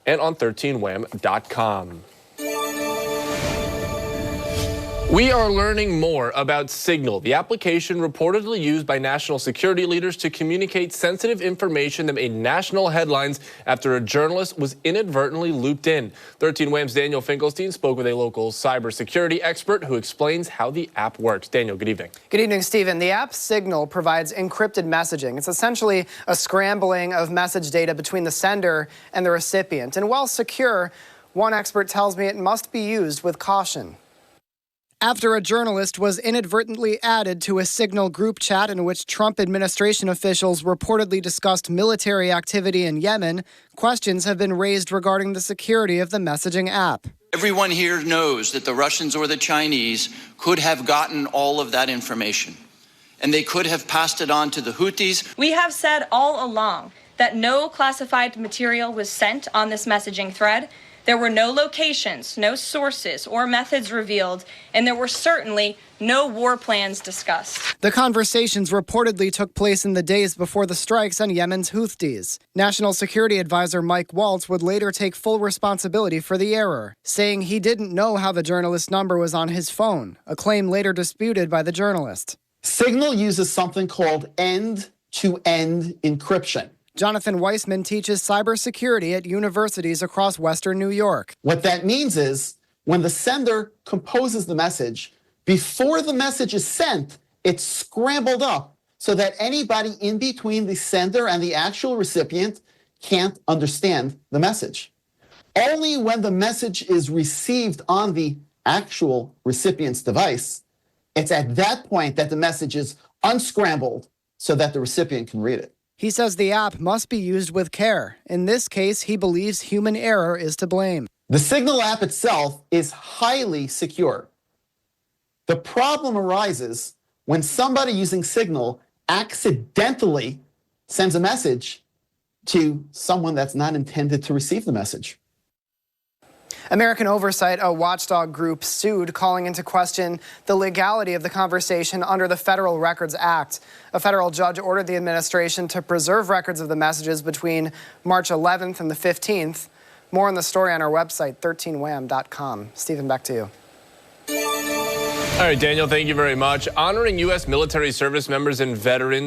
and on 13wham.com. We are learning more about Signal, the application reportedly used by national security leaders to communicate sensitive information that made national headlines after a journalist was inadvertently looped in. 13 Wham's Daniel Finkelstein spoke with a local cybersecurity expert who explains how the app works. Daniel, good evening. Good evening, Stephen. The app Signal provides encrypted messaging. It's essentially a scrambling of message data between the sender and the recipient. And while secure, one expert tells me it must be used with caution. After a journalist was inadvertently added to a Signal group chat in which Trump administration officials reportedly discussed military activity in Yemen, questions have been raised regarding the security of the messaging app. Everyone here knows that the Russians or the Chinese could have gotten all of that information, and they could have passed it on to the Houthis. We have said all along that no classified material was sent on this messaging thread. There were no locations, no sources or methods revealed, and there were certainly no war plans discussed. The conversations reportedly took place in the days before the strikes on Yemen's Houthis. National Security Advisor Mike Waltz would later take full responsibility for the error, saying he didn't know how the journalist's number was on his phone, a claim later disputed by the journalist. Signal uses something called end-to-end encryption. Jonathan Weissman teaches cybersecurity at universities across Western New York. What that means is when the sender composes the message, before the message is sent, it's scrambled up so that anybody in between the sender and the actual recipient can't understand the message. Only when the message is received on the actual recipient's device, it's at that point that the message is unscrambled so that the recipient can read it. He says the app must be used with care. In this case, he believes human error is to blame. The Signal app itself is highly secure. The problem arises when somebody using Signal accidentally sends a message to someone that's not intended to receive the message. American Oversight, a watchdog group, sued, calling into question the legality of the conversation under the Federal Records Act. A federal judge ordered the administration to preserve records of the messages between March 11th and the 15th. More on the story on our website, 13wham.com. Stephen, back to you. All right, Daniel, thank you very much. Honoring U.S. military service members and veterans